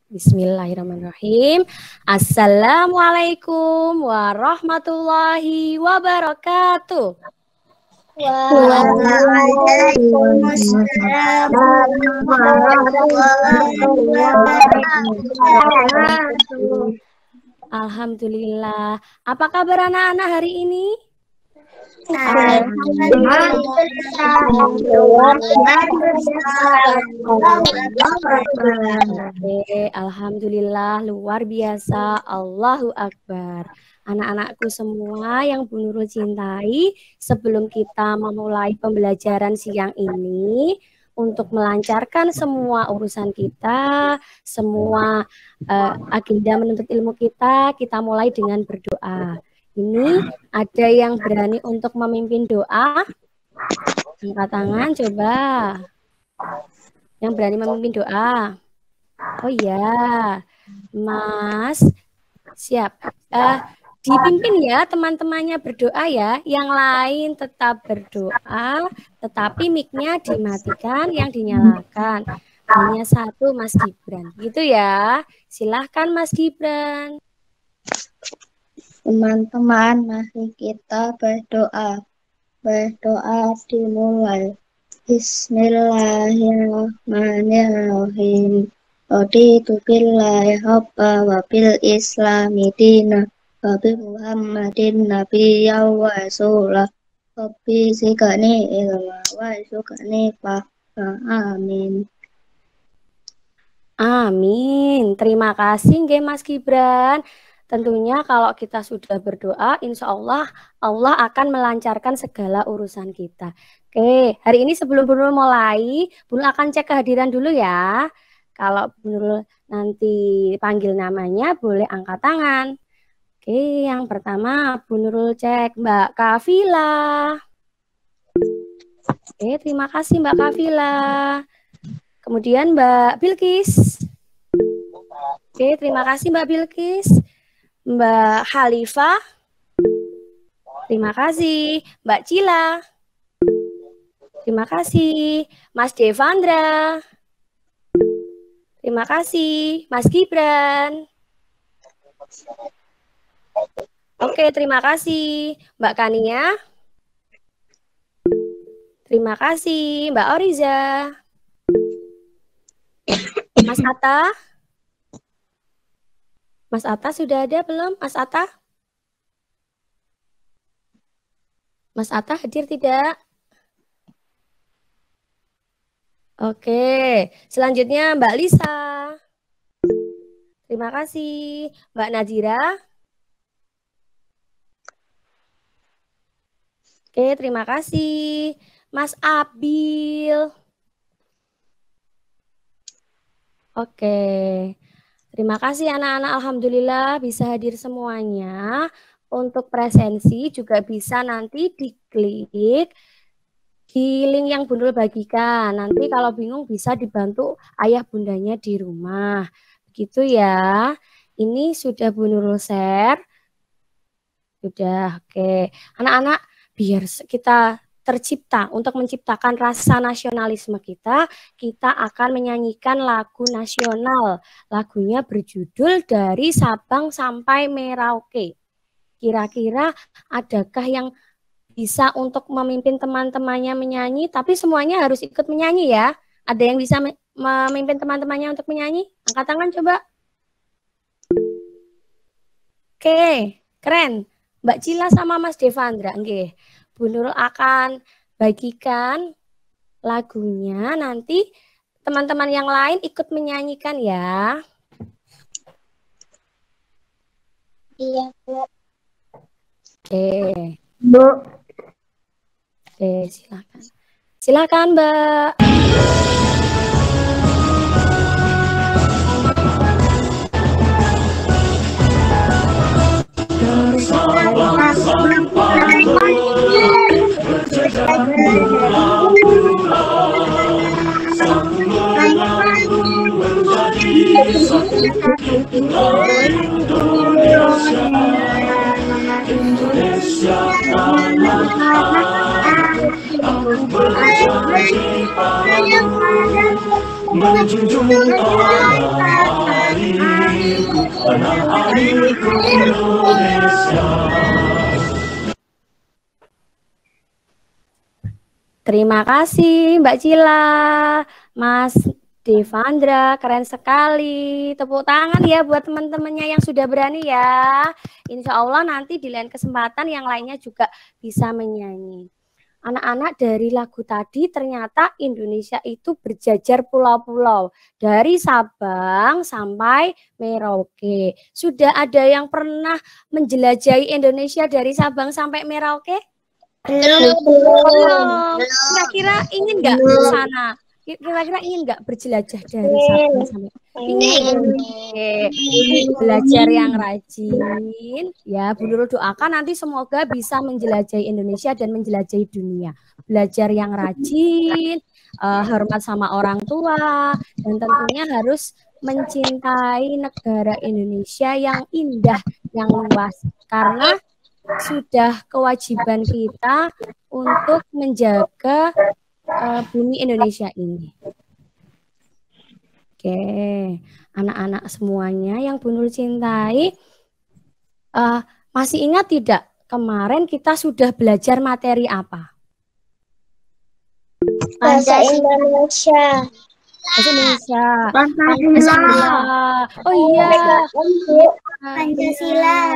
Bismillahirrahmanirrahim. Assalamualaikum warahmatullahi wabarakatuh. Waalaikumsalam warahmatullahi wabarakatuh. Alhamdulillah. Apa kabar anak-anak hari ini? Alhamdulillah luar biasa. Allahu Akbar. Anak-anakku semua yang Bu Nurul cintai, sebelum kita memulai pembelajaran siang ini, untuk melancarkan semua urusan kita, semua agenda menuntut ilmu kita mulai dengan berdoa. Ini ada yang berani untuk memimpin doa? Angkat tangan coba. Yang berani memimpin doa? Oh ya, Mas, siap. Dipimpin ya teman-temannya berdoa ya. Yang lain tetap berdoa, tetapi mic-nya dimatikan, yang dinyalakan. Hanya satu Mas Gibran. Gitu ya. Silahkan Mas Gibran. Teman-teman, mari kita berdoa. Berdoa dimulai. Bismillahirrahmanirrahim. Raditu billahi rabba wa bil islami dina wa bi Muhammadin nabiyya wa rasulah. Rabbi zidni ilma wa rzuqni fahma. Amin. Amin. Terima kasih nggih Mas Gibran. Tentunya kalau kita sudah berdoa, insya Allah Allah akan melancarkan segala urusan kita. Oke, hari ini sebelum Bu Nurul mulai, Bu Nurul akan cek kehadiran dulu ya. Kalau Bu Nurul nanti panggil namanya, boleh angkat tangan. Oke, yang pertama Bu Nurul cek Mbak Kafila. Oke, terima kasih Mbak Kafila. Kemudian Mbak Bilkis. Oke, terima kasih Mbak Bilkis. Mbak Khalifah. Terima kasih. Mbak Cila. Terima kasih. Mas Devandra. Terima kasih. Mas Gibran. Oke, terima kasih. Mbak Kania. Terima kasih. Mbak Oriza. Mas Atta. Mas Atta sudah ada belum? Mas Atta? Mas Atta hadir tidak? Oke, selanjutnya Mbak Lisa. Terima kasih. Mbak Nadira. Oke, terima kasih. Mas Abil. Oke. Terima kasih anak-anak, alhamdulillah bisa hadir semuanya. Untuk presensi juga bisa nanti diklik di link yang Bu Nurul bagikan. Nanti kalau bingung bisa dibantu ayah bundanya di rumah. Begitu ya. Ini sudah Bu Nurul share. Sudah, oke. Anak-anak, biar kita tercipta untuk menciptakan rasa nasionalisme kita akan menyanyikan lagu nasional. Lagunya berjudul Dari Sabang Sampai Merauke. Kira-kira adakah yang bisa untuk memimpin teman-temannya menyanyi, tapi semuanya harus ikut menyanyi ya. Ada yang bisa memimpin teman-temannya untuk menyanyi? Angkat tangan coba. Oke, keren. Mbak Cila sama Mas Devandra, nggih. Bu Nurul akan bagikan lagunya, nanti teman-teman yang lain ikut menyanyikan ya. Iya, Bu. Oke. Bu. Oke, silakan. Silakan, Mbak. Dari Sabang sampai berjajar pulau-pulau, sambunganku menjadi satu. Indonesia, Indonesia tanah aku berjanji padamu menjunjung tanah air Terima kasih Mbak Cila, Mas Devandra, keren sekali. Tepuk tangan ya buat teman-temannya yang sudah berani ya. Insya Allah nanti di lain kesempatan yang lainnya juga bisa menyanyi. Anak-anak, dari lagu tadi ternyata Indonesia itu berjajar pulau-pulau. Dari Sabang sampai Merauke. Sudah ada yang pernah menjelajahi Indonesia dari Sabang sampai Merauke? Belum. Kira-kira ingin nggak ke sana? Kira-kira ingin nggak berjelajah dari Sabang sampai? Ingin. Oke. Belajar yang rajin. Ya, Bu Nurul doakan nanti semoga bisa menjelajahi Indonesia dan menjelajahi dunia. Belajar yang rajin, hormat sama orang tua, dan tentunya harus mencintai negara Indonesia yang indah, yang luas. Karena sudah kewajiban kita untuk menjaga bumi Indonesia ini. Oke, anak-anak semuanya yang Bu Nurul cintai, masih ingat tidak kemarin kita sudah belajar materi apa? Bahasa Indonesia. Bahasa Indonesia. Pancasila. Oh iya. Pancasila.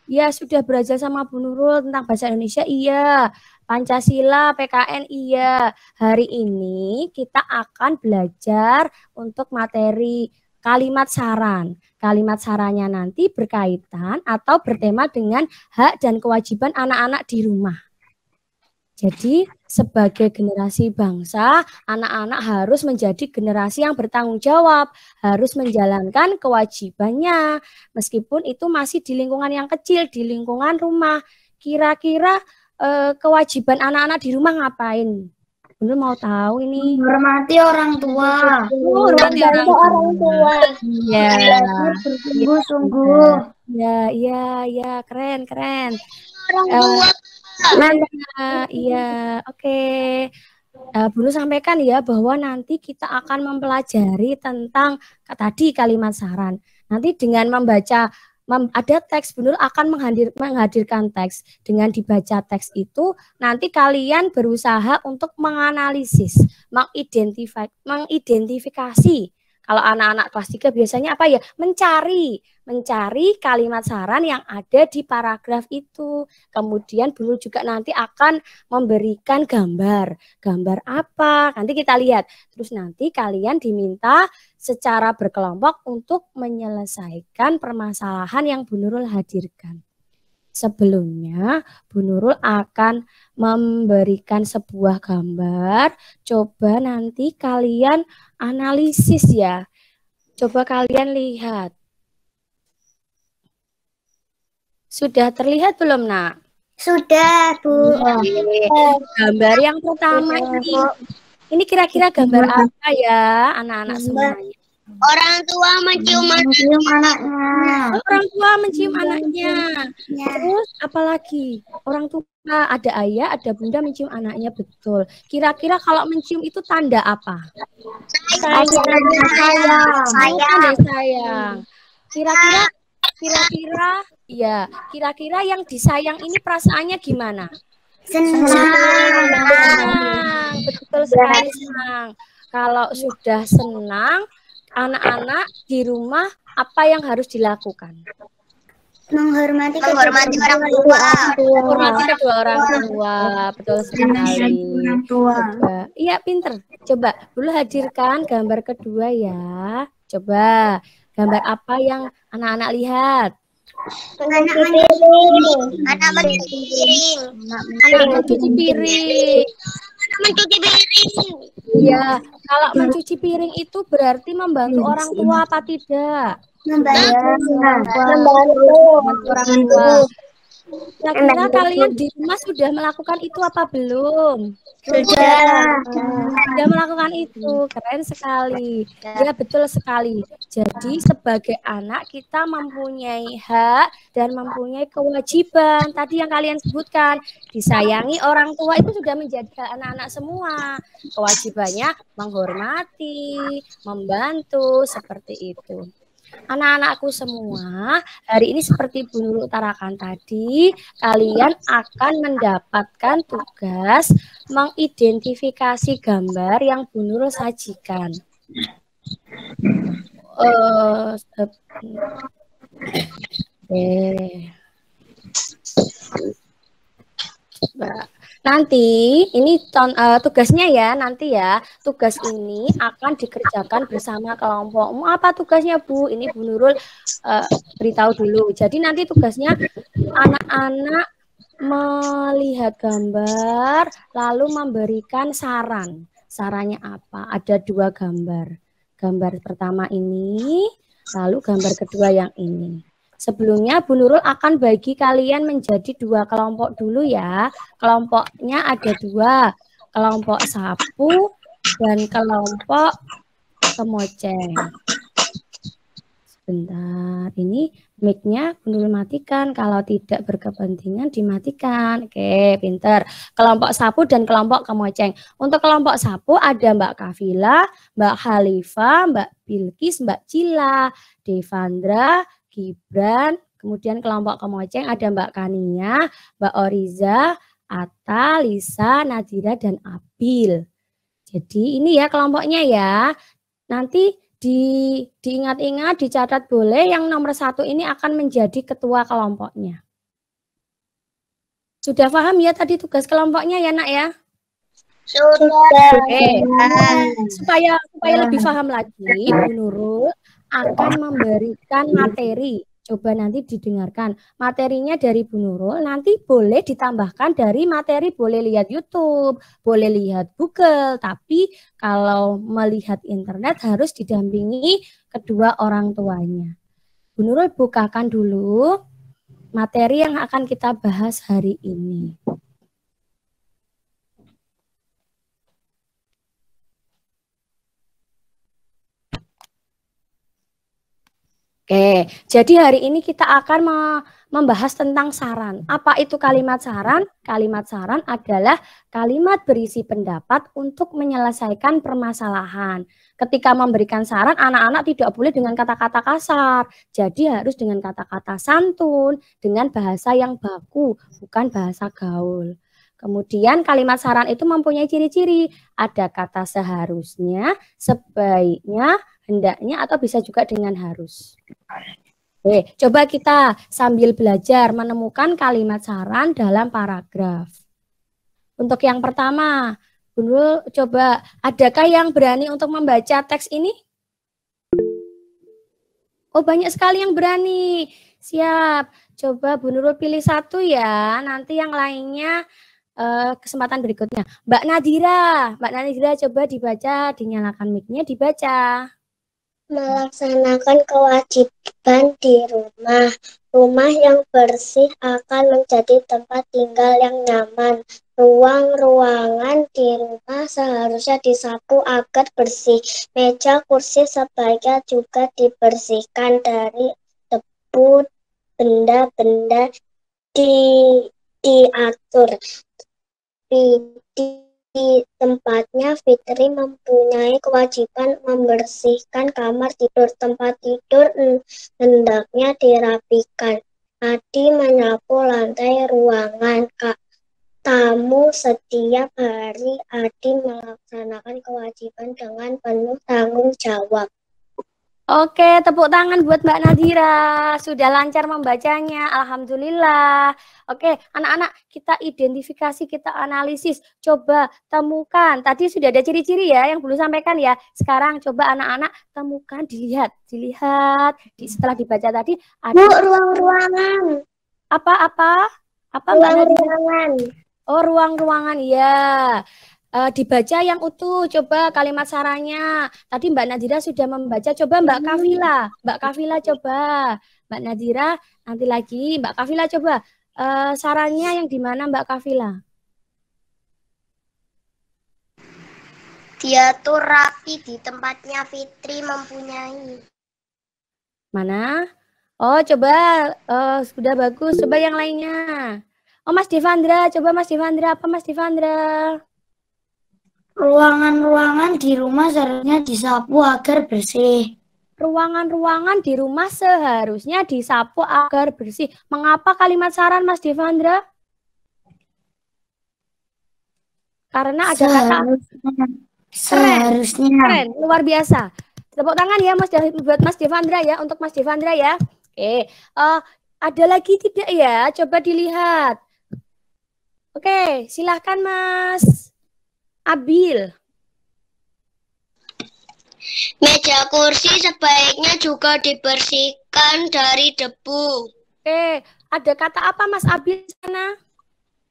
Ya, sudah belajar sama Bu Nurul tentang bahasa Indonesia, iya. Pancasila, PKN, iya. Hari ini kita akan belajar untuk materi kalimat saran. Kalimat sarannya nanti berkaitan atau bertema dengan hak dan kewajiban anak-anak di rumah. Jadi sebagai generasi bangsa, anak-anak harus menjadi generasi yang bertanggung jawab, harus menjalankan kewajibannya, meskipun itu masih di lingkungan yang kecil, di lingkungan rumah. Kira-kira kewajiban anak-anak di rumah ngapain? Bener mau tahu ini? Menghormati orang tua. Menghormati orang tua. Iya. Sungguh-sungguh. Ya, keren. Orang tua. Iya, oke. Bu Nur sampaikan ya bahwa nanti kita akan mempelajari tentang tadi kalimat saran. Nanti dengan membaca ada teks, Bu Nur akan menghadirkan teks. Dengan dibaca teks itu nanti kalian berusaha untuk menganalisis, mengidentifikasi. Kalau anak-anak kelas 3 biasanya apa ya? Mencari kalimat saran yang ada di paragraf itu. Kemudian Bu Nur juga nanti akan memberikan gambar. Gambar apa? Nanti kita lihat. Terus nanti kalian diminta secara berkelompok untuk menyelesaikan permasalahan yang Bu Nurul hadirkan. Sebelumnya, Bu Nurul akan memberikan sebuah gambar. Coba nanti kalian analisis ya. Coba kalian lihat. Sudah terlihat belum, Nak? Sudah, Bu. Gambar yang pertama ini kira-kira gambar apa ya, anak-anak semuanya? Orang tua mencium anaknya. Orang tua mencium anaknya. Terus apalagi? Orang tua, ada ayah, ada bunda mencium anaknya, betul. Kira-kira kalau mencium itu tanda apa? Sayang. Kira-kira yang disayang ini perasaannya gimana? Senang. Betul sekali, senang. Kalau sudah senang, anak-anak di rumah apa yang harus dilakukan? Menghormati orang tua. Menghormati kedua orang tua, betul sekali. Coba, iya pinter. Coba dulu hadirkan gambar kedua ya. Coba gambar apa yang anak-anak lihat? Anak mencuci piring. Iya, kalau mencuci piring itu berarti membantu orang tua apa tidak? Membantu orang tua. Kira-kira kalian di rumah sudah melakukan itu apa belum? Sudah melakukan itu, keren sekali. Ya, betul sekali. Jadi sebagai anak kita mempunyai hak dan mempunyai kewajiban. Tadi yang kalian sebutkan, disayangi orang tua itu sudah menjadi hak anak-anak semua. Kewajibannya menghormati, membantu, seperti itu. Anak-anakku semua, hari ini seperti Bu Nurul utarakan tadi, kalian akan mendapatkan tugas mengidentifikasi gambar yang Bu Nurul sajikan. Nanti ini tugasnya ya, nanti ya, tugas ini akan dikerjakan bersama kelompok. Mau apa tugasnya Bu? Ini Bu Nurul beritahu dulu. Jadi nanti tugasnya anak-anak melihat gambar lalu memberikan saran. Sarannya apa? Ada 2 gambar. Gambar pertama ini, lalu gambar kedua yang ini. Sebelumnya Bu Nurul akan bagi kalian menjadi 2 kelompok dulu ya. Kelompoknya ada 2, kelompok sapu dan kelompok kemoceng. Sebentar, ini mic-nya Bu Nurul matikan, kalau tidak berkepentingan dimatikan. Oke, pinter. Kelompok sapu dan kelompok kemoceng. Untuk kelompok sapu ada Mbak Kafila, Mbak Khalifah, Mbak Bilkis, Mbak Cila, Devandra, Gibran, kemudian kelompok kemoceng ada Mbak Kania, Mbak Oriza, Atta, Lisa, Nadira, dan Abil. Jadi ini ya kelompoknya ya. Nanti diingat-ingat, dicatat boleh, yang nomor 1 ini akan menjadi ketua kelompoknya. Sudah paham ya tadi tugas kelompoknya ya nak ya? Sudah. Supaya lebih paham lagi, Bu Nurul akan memberikan materi. Coba nanti didengarkan. Materinya dari Bu Nurul, nanti boleh ditambahkan dari materi, boleh lihat YouTube, boleh lihat Google, tapi kalau melihat internet harus didampingi kedua orang tuanya. Bu Nurul bukakan dulu materi yang akan kita bahas hari ini. Oke, jadi hari ini kita akan membahas tentang saran. Apa itu kalimat saran? Kalimat saran adalah kalimat berisi pendapat untuk menyelesaikan permasalahan. Ketika memberikan saran, anak-anak tidak boleh dengan kata-kata kasar. Jadi harus dengan kata-kata santun, dengan bahasa yang baku, bukan bahasa gaul. Kemudian kalimat saran itu mempunyai ciri-ciri. Ada kata seharusnya, sebaiknya, hendaknya, atau bisa juga dengan harus. Oke, coba kita sambil belajar menemukan kalimat saran dalam paragraf. Untuk yang pertama, Bu Nurul coba, adakah yang berani untuk membaca teks ini? Oh, banyak sekali yang berani. Siap. Coba Bu Nurul pilih 1 ya, nanti yang lainnya kesempatan berikutnya. Mbak Nadira coba dibaca, dinyalakan mic-nya, dibaca. Melaksanakan kewajiban di rumah. Rumah yang bersih akan menjadi tempat tinggal yang nyaman. Ruang-ruangan di rumah seharusnya disapu agar bersih. Meja, kursi sebaiknya juga dibersihkan dari debu, benda-benda diatur. Di tempatnya, Fitri mempunyai kewajiban membersihkan kamar tidur. Tempat tidur hendaknya dirapikan. Adi menyapu lantai ruangan tamu setiap hari. Adi melaksanakan kewajiban dengan penuh tanggung jawab. Oke, tepuk tangan buat Mbak Nadira. Sudah lancar membacanya, alhamdulillah. Oke, anak-anak, kita identifikasi, kita analisis. Coba temukan. Tadi sudah ada ciri-ciri ya yang belum sampaikan ya. Sekarang coba anak-anak temukan, dilihat. Setelah dibaca tadi ada ruang-ruangan. Apa Mbak Nadira? Ruang-ruangan. Oh, ruang-ruangan ya. Dibaca yang utuh, coba kalimat sarannya. Tadi Mbak Nadira sudah membaca, coba Mbak Kafila coba. Mbak Nadira, nanti lagi Mbak Kafila coba. Sarannya yang di mana Mbak Kafila? Diatur rapi di tempatnya Fitri mempunyai. Mana? Oh, coba. Sudah bagus. Coba yang lainnya. Oh, Mas Devandra. Coba Mas Devandra. Apa Mas Devandra? Ruangan-ruangan di rumah seharusnya disapu agar bersih. ruangan-ruangan di rumah seharusnya disapu agar bersih. Mengapa kalimat saran, Mas Devandra? Karena ada kata Seharusnya. keren, luar biasa. Tepuk tangan ya buat Mas Devandra ya, untuk Mas Devandra ya. Oke, ada lagi tidak ya? Coba dilihat. Oke, silahkan Mas Abil. Meja kursi sebaiknya juga dibersihkan dari debu. Oke, ada kata apa Mas Abil sana?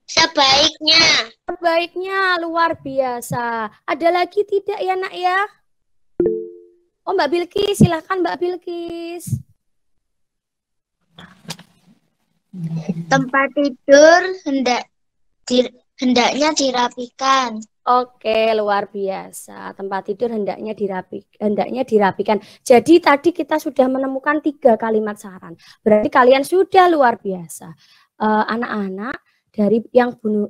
Sebaiknya. Sebaiknya, luar biasa. Ada lagi tidak ya nak ya? Oh Mbak Bilkis, silahkan Mbak Bilkis. Tempat tidur hendaknya dirapikan. Oke, luar biasa. Tempat tidur hendaknya dirapikan. Jadi tadi kita sudah menemukan 3 kalimat saran. Berarti kalian sudah luar biasa. Anak-anak, dari yang Bu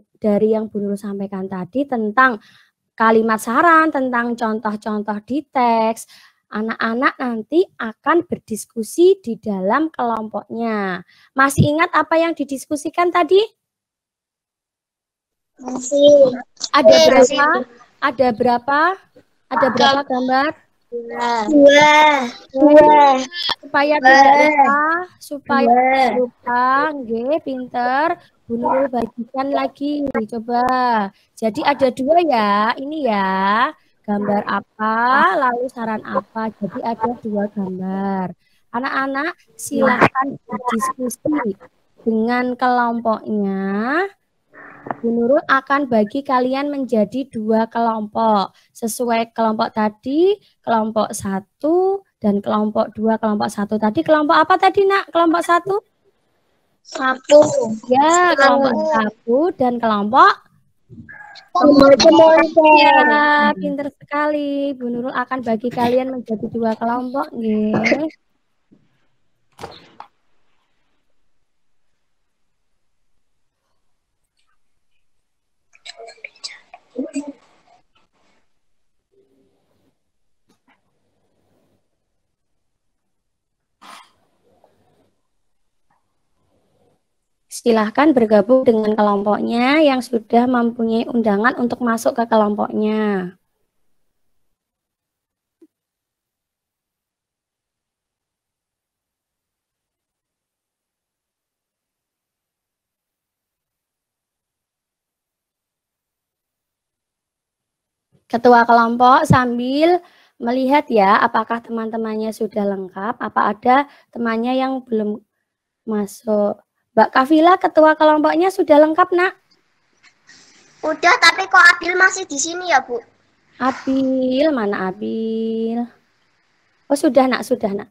Nurul sampaikan tadi tentang kalimat saran, tentang contoh-contoh di teks, anak-anak nanti akan berdiskusi di dalam kelompoknya. Masih ingat apa yang didiskusikan tadi? Masih. Ada berapa? Ada berapa? Ada berapa gambar? 2. Supaya tidak lupa, supaya tidak lupa, nggih, pinter. Bu Nurul bagikan lagi, coba. Jadi ada 2 ya, ini ya. Gambar apa, lalu saran apa. Jadi ada 2 gambar. Anak-anak silahkan berdiskusi dengan kelompoknya. Bu Nurul akan bagi kalian menjadi 2 kelompok. Sesuai kelompok tadi, kelompok 1 dan kelompok 2, kelompok 1 tadi. Kelompok apa tadi nak? Kelompok 1? Sapu. Ya, kelompok 1 dan kelompok ya, pinter sekali. Bu Nurul akan bagi kalian menjadi 2 kelompok. Nggih. Silahkan bergabung dengan kelompoknya yang sudah mempunyai undangan untuk masuk ke kelompoknya. Ketua kelompok sambil melihat ya apakah teman-temannya sudah lengkap, apa ada temannya yang belum masuk. Mbak Kafila, ketua kelompoknya sudah lengkap, nak? Udah, tapi kok Abil masih di sini ya, Bu? Abil, mana Abil? Oh, sudah, nak, sudah, nak.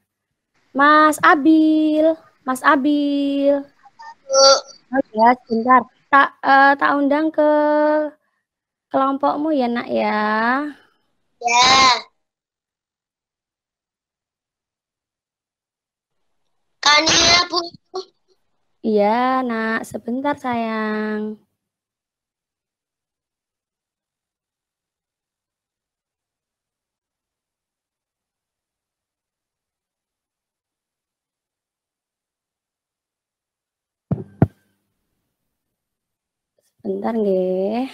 Mas Abil, Mas Abil. Oh ya, sebentar. Tak undang ke kelompokmu ya, nak ya. Ya. Kania, Bu. Iya, nak, sebentar sayang. Bentar nggih.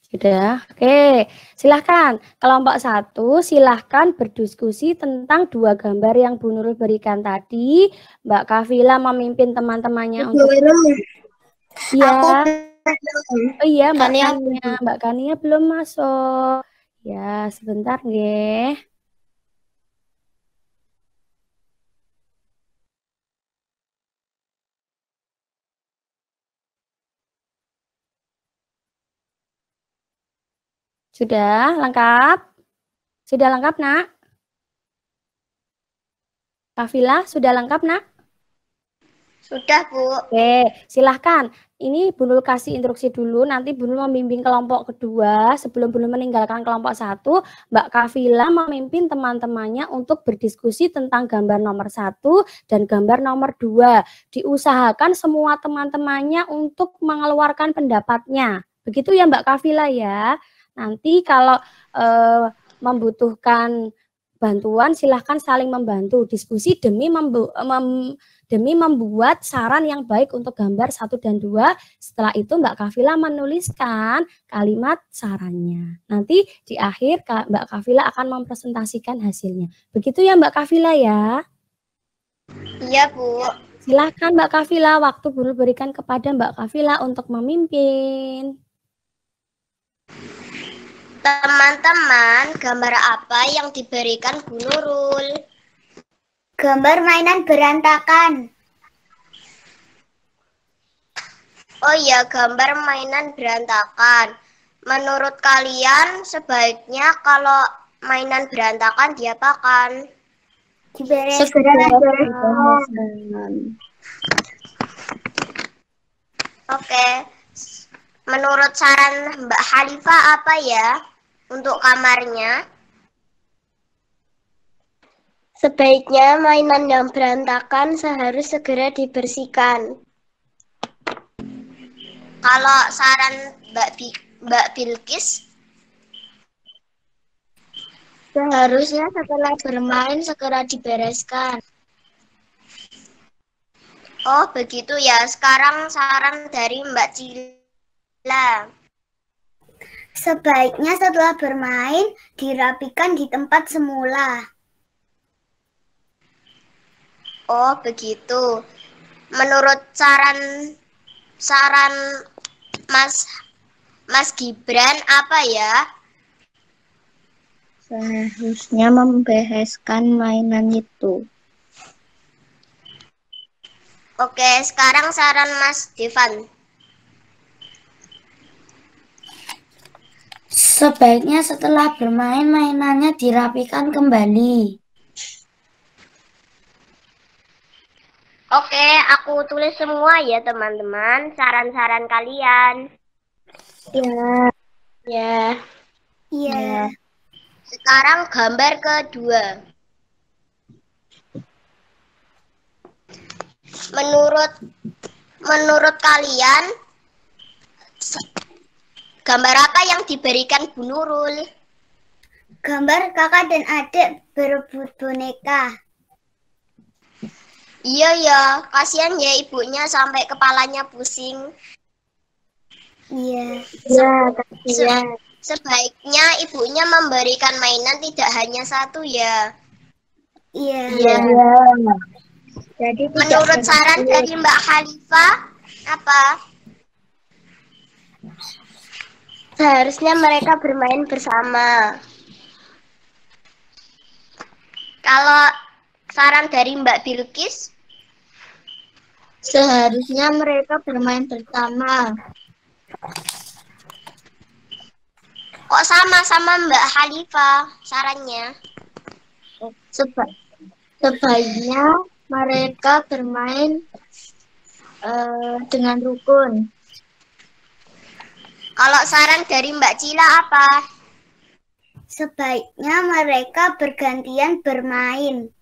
Sudah. Oke, silahkan. Kelompok 1 silahkan berdiskusi tentang 2 gambar yang Bu Nurul berikan tadi. Mbak Kafila memimpin teman-temannya untuk iya. Oh iya, Mbak Kania belum masuk. Ya, sebentar nggih. Sudah lengkap? Sudah lengkap, nak? Kafila, sudah lengkap, nak? Sudah, Bu. Oke, silahkan. Ini Bu Nurul kasih instruksi dulu, nanti Bu Nurul membimbing kelompok kedua. Sebelum Bu Nurul meninggalkan kelompok 1, Mbak Kafila memimpin teman-temannya untuk berdiskusi tentang gambar nomor 1 dan gambar nomor 2. Diusahakan semua teman-temannya untuk mengeluarkan pendapatnya. Begitu ya Mbak Kafila ya. Nanti kalau membutuhkan bantuan, silahkan saling membantu. Diskusi demi membuat saran yang baik untuk gambar 1 dan 2. Setelah itu Mbak Kafila menuliskan kalimat sarannya. Nanti di akhir Mbak Kafila akan mempresentasikan hasilnya. Begitu ya Mbak Kafila ya? Iya, Bu. Silakan Mbak Kafila, waktu Bu Nurul berikan kepada Mbak Kafila untuk memimpin. Teman-teman, gambar apa yang diberikan Bu Nurul? Gambar mainan berantakan. Oh iya, gambar mainan berantakan. Menurut kalian, sebaiknya kalau mainan berantakan diapakan? Dibereskan. Oke. Menurut saran Mbak Khalifah apa ya untuk kamarnya? Sebaiknya mainan yang berantakan seharus segera dibersihkan. Kalau saran Mbak Bilkis, seharusnya setelah bermain segera dibereskan. Oh begitu ya. Sekarang saran dari Mbak Cila. Sebaiknya setelah bermain dirapikan di tempat semula. Oh begitu. Menurut saran Mas Gibran apa ya? Seharusnya membereskan mainan itu. Oke, sekarang saran Mas Devan. Sebaiknya setelah bermain mainannya dirapikan kembali. Oke, aku tulis semua ya teman-teman, saran-saran kalian. Ya. Ya. Iya. Sekarang gambar kedua. Menurut kalian, gambar apa yang diberikan Bu Nurul? Gambar kakak dan adik berebut boneka. Iya ya, kasihan ya ibunya sampai kepalanya pusing. Iya. Ya, kasihan. Sebaiknya ibunya memberikan mainan tidak hanya satu ya. Iya. Iya. Jadi Menurut saran dari Mbak Khalifah, apa? Seharusnya mereka bermain bersama. Kalau saran dari Mbak Bilkis, seharusnya mereka bermain bersama. kok sama Mbak Khalifah sarannya? Sebaiknya mereka bermain dengan rukun. Kalau saran dari Mbak Cila apa? Sebaiknya mereka bergantian bermain.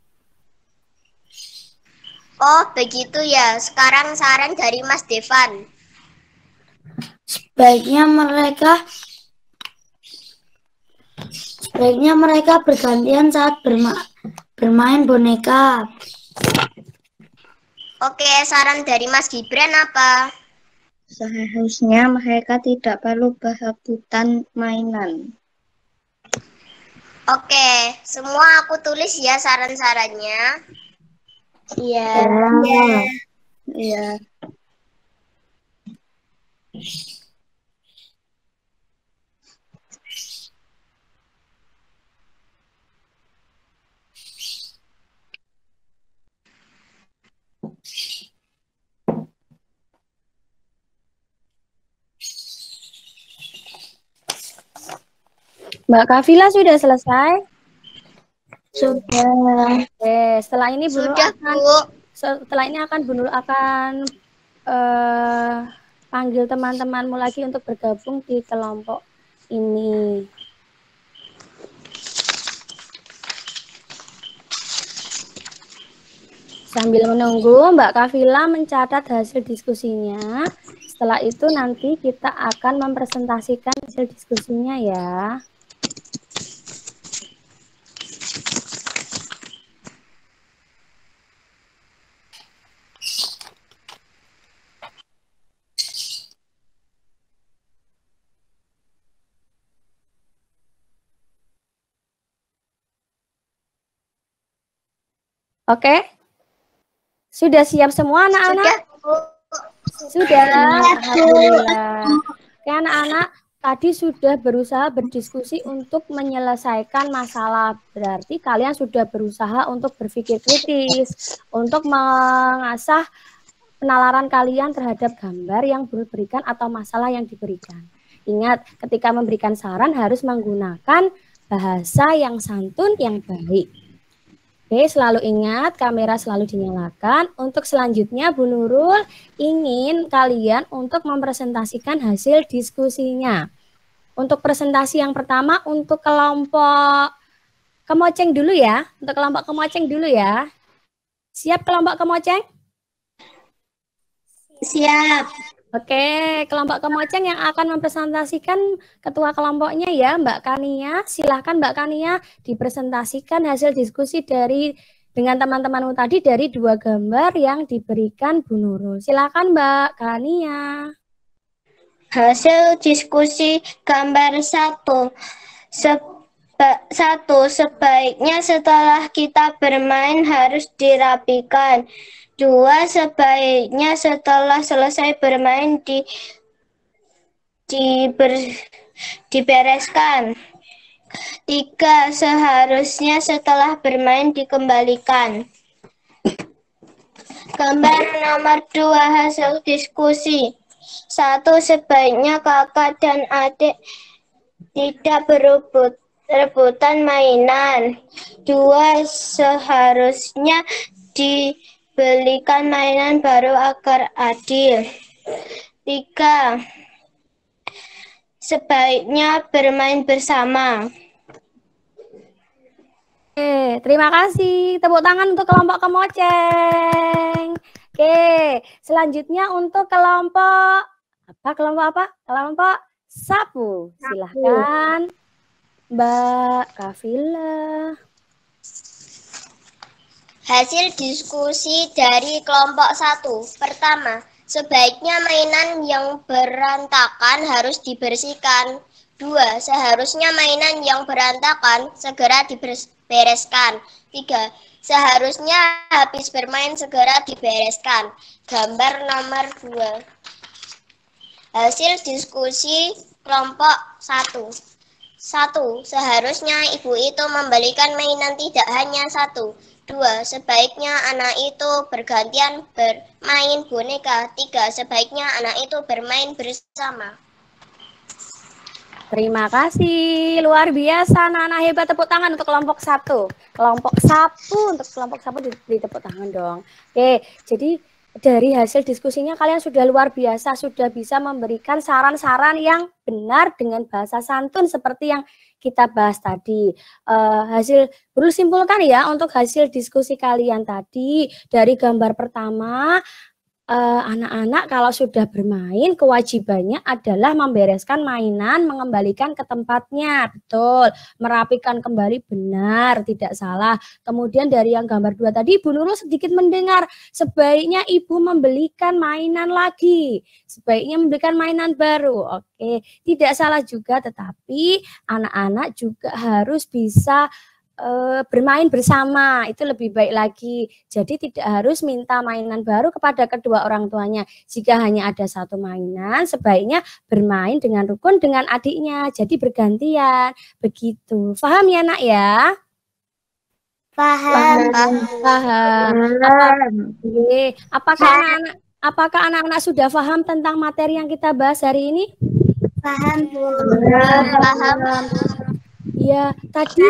Oh, begitu ya. Sekarang saran dari Mas Devan. Sebaiknya mereka bergantian saat bermain boneka. Oke, saran dari Mas Gibran apa? Seharusnya mereka tidak perlu berebutan mainan. Oke, semua aku tulis ya saran-sarannya. Iya. Iya. Mbak Kafila sudah selesai? Sudah. Oke, setelah ini Bu Nurul Sudah, akan Bu. Setelah ini akan Bu Nurul akan panggil teman-temanmu lagi untuk bergabung di kelompok ini. Sambil menunggu Mbak Kafila mencatat hasil diskusinya. Setelah itu nanti kita akan mempresentasikan hasil diskusinya ya. Oke? Sudah siap semua anak-anak? Sudah. Alhamdulillah. Oke anak-anak, tadi sudah berusaha berdiskusi untuk menyelesaikan masalah. Berarti kalian sudah berusaha untuk berpikir kritis, untuk mengasah penalaran kalian terhadap gambar yang diberikan atau masalah yang diberikan. Ingat, ketika memberikan saran harus menggunakan bahasa yang santun, yang baik. Oke, selalu ingat kamera selalu dinyalakan. Untuk selanjutnya Bu Nurul ingin kalian untuk mempresentasikan hasil diskusinya. Untuk presentasi yang pertama untuk kelompok kemoceng dulu ya. Untuk kelompok kemoceng dulu ya. Siap kelompok kemoceng? Siap. Oke, kelompok kemoceng yang akan mempresentasikan ketua kelompoknya ya, Mbak Kania. Silahkan Mbak Kania dipresentasikan hasil diskusi dengan teman-temanmu tadi dari 2 gambar yang diberikan Bu Nurul. Silahkan Mbak Kania. Hasil diskusi gambar 1. Sebaiknya setelah kita bermain harus dirapikan. 2. Sebaiknya setelah selesai bermain dibereskan. 3. Seharusnya setelah bermain dikembalikan. Gambar nomor 2 hasil diskusi. 1. Sebaiknya kakak dan adik tidak berebutan mainan. 2. Seharusnya dibelikan mainan baru agar adil. 3. Sebaiknya bermain bersama. Oke, terima kasih. Tepuk tangan untuk kelompok kemoceng. Oke, selanjutnya untuk kelompok apa? Kelompok sapu. Silahkan Mbak Kafila. Hasil diskusi dari kelompok 1. Pertama, sebaiknya mainan yang berantakan harus dibersihkan. 2. Seharusnya mainan yang berantakan segera dibereskan. 3. Seharusnya habis bermain segera dibereskan. Gambar nomor 2. Hasil diskusi kelompok 1. 1. Seharusnya ibu itu membelikan mainan tidak hanya 1. 2. Sebaiknya anak itu bergantian bermain boneka. 3. Sebaiknya anak itu bermain bersama. Terima kasih, luar biasa anak-anak hebat. Tepuk tangan untuk kelompok 1. Kelompok sapu, untuk kelompok sapu di tepuk tangan dong. Oke, jadi dari hasil diskusinya kalian sudah luar biasa, sudah bisa memberikan saran-saran yang benar dengan bahasa santun seperti yang kita bahas tadi. Hasil perlu simpulkan ya untuk hasil diskusi kalian tadi dari gambar pertama. Anak-anak kalau sudah bermain kewajibannya adalah membereskan mainan, mengembalikan ke tempatnya, betul, merapikan kembali, benar, tidak salah. Kemudian dari yang gambar 2 tadi Bu Nurul sedikit mendengar sebaiknya ibu membelikan mainan lagi, sebaiknya membelikan mainan baru. Oke, tidak salah juga, tetapi anak-anak juga harus bisa bermain bersama, itu lebih baik lagi. Jadi tidak harus minta mainan baru kepada kedua orang tuanya. Jika hanya ada 1 mainan, sebaiknya bermain dengan rukun dengan adiknya. Jadi bergantian. Begitu. Paham ya nak ya? Paham. Apakah anak-anak sudah paham tentang materi yang kita bahas hari ini? Paham, Bu. Paham. Ya, tadi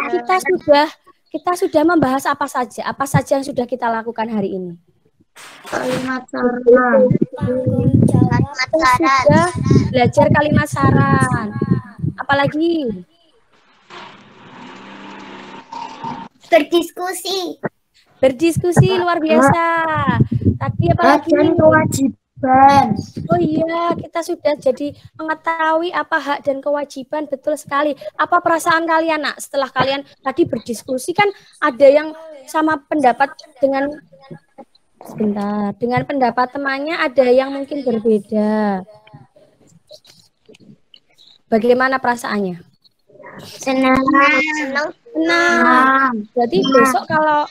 kita sudah membahas apa saja yang sudah kita lakukan hari ini. Kalimat saran. Tanggung jawab. Sudah belajar kalimat saran. Apalagi? Berdiskusi. Berdiskusi luar biasa. Tadi apa lagi? Dan kewajiban. Oh iya, kita sudah jadi mengetahui apa hak dan kewajiban, betul sekali. Apa perasaan kalian, Nak? Setelah kalian tadi berdiskusi kan ada yang sama pendapat dengan dengan pendapat temannya, ada yang mungkin berbeda. Bagaimana perasaannya? Senang. Senang. Berarti besok kalau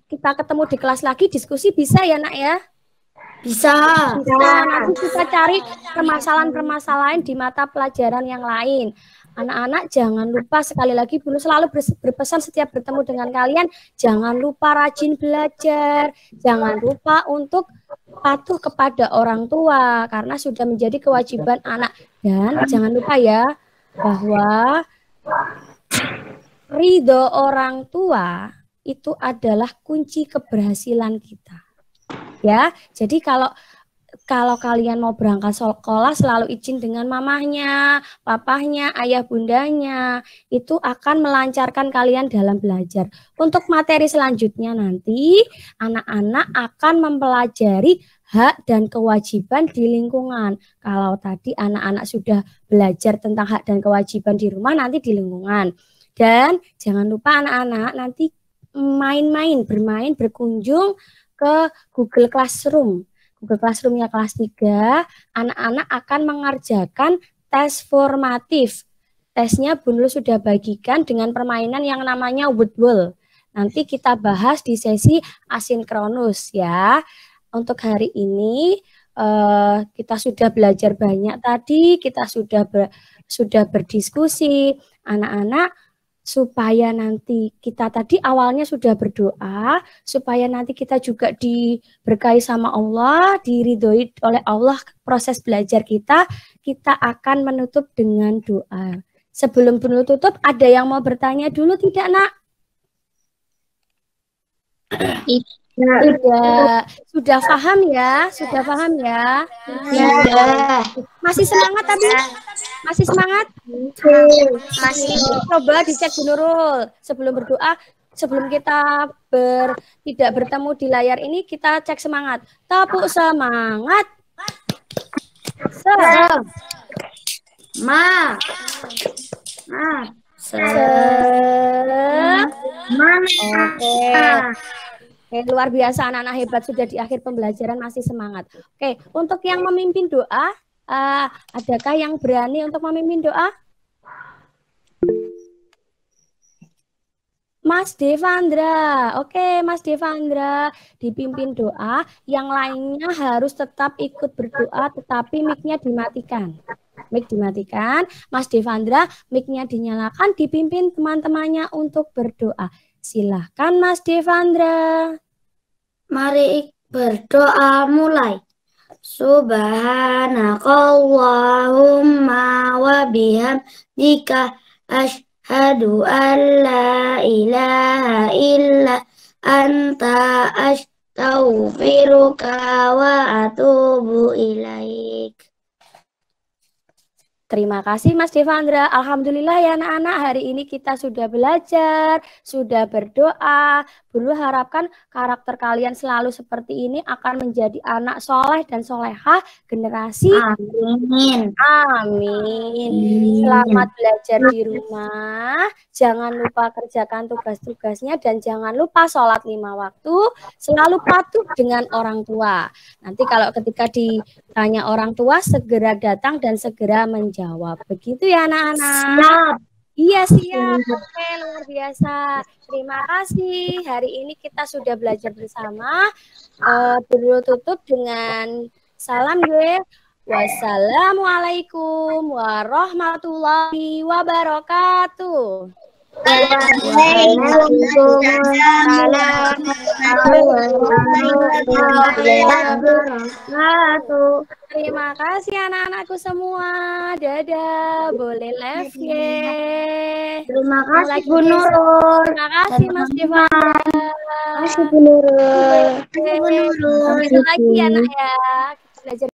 kita ketemu di kelas lagi diskusi bisa ya, Nak ya? Bisa. Nanti kita cari permasalahan-permasalahan di mata pelajaran yang lain. Anak-anak jangan lupa, sekali lagi Bunda selalu berpesan setiap bertemu dengan kalian, jangan lupa rajin belajar, jangan lupa untuk patuh kepada orang tua karena sudah menjadi kewajiban anak. Dan jangan lupa ya bahwa ridho orang tua itu adalah kunci keberhasilan kita. Ya, jadi kalau kalian mau berangkat sekolah selalu izin dengan mamahnya, papahnya, ayah bundanya, itu akan melancarkan kalian dalam belajar. Untuk materi selanjutnya nanti anak-anak akan mempelajari hak dan kewajiban di lingkungan. Kalau tadi anak-anak sudah belajar tentang hak dan kewajiban di rumah, nanti di lingkungan. Dan jangan lupa anak-anak nanti bermain, berkunjung ke Google Classroom. Google Classroom-nya kelas 3, anak-anak akan mengerjakan tes formatif. Tesnya Bunda sudah bagikan dengan permainan yang namanya Woodball. Nanti kita bahas di sesi asinkronus ya. Untuk hari ini kita sudah belajar banyak tadi, kita sudah berdiskusi. Anak-anak, supaya nanti kita tadi awalnya sudah berdoa, supaya nanti kita juga diberkahi sama Allah, diridhoi oleh Allah proses belajar kita akan menutup dengan doa. Sebelum tutup, ada yang mau bertanya dulu tidak, Nak? Sudah paham ya? Sudah paham ya? Ya. Masih semangat tadi? Masih semangat? Masih. Coba dicek Bu Nurul. Sebelum berdoa, sebelum kita tidak bertemu di layar ini, kita cek semangat. Tepuk semangat. Oke, luar biasa anak-anak hebat, sudah di akhir pembelajaran masih semangat. Oke, untuk yang memimpin doa, adakah yang berani untuk memimpin doa? Mas Devandra, oke Mas Devandra dipimpin doa, yang lainnya harus tetap ikut berdoa tetapi mic-nya dimatikan. Mic dimatikan, Mas Devandra mic-nya dinyalakan, dipimpin teman-temannya untuk berdoa. Silahkan Mas Devandra. Mari berdoa mulai. Subhanakallahumma wa bihamdika asyhadu an la ilaha illa anta astaghfiruka wa atubu ilaik. Terima kasih Mas Devandra. Alhamdulillah ya anak-anak, hari ini kita sudah belajar, sudah berdoa. Bunda harapkan karakter kalian selalu seperti ini akan menjadi anak soleh dan solehah generasi. Amin. Amin. Selamat belajar di rumah. Jangan lupa kerjakan tugas-tugasnya dan jangan lupa sholat 5 waktu. Selalu patuh dengan orang tua. Nanti kalau ketika ditanya orang tua, segera datang dan segera menjawab. Begitu ya anak-anak? Siap. Iya siap. Oke, luar biasa. Terima kasih. Hari ini kita sudah belajar bersama. Dulu tutup dengan salam gue. Wassalamualaikum warahmatullahi wabarakatuh. Terima kasih anak-anakku semua. Dadah, boleh live ya. Terima kasih Bu Nurul. Terima kasih Mas Devandra. Masih Bu Nurul. Masih Bu Nurul. Sampai lagi ya nak ya. Kita belajar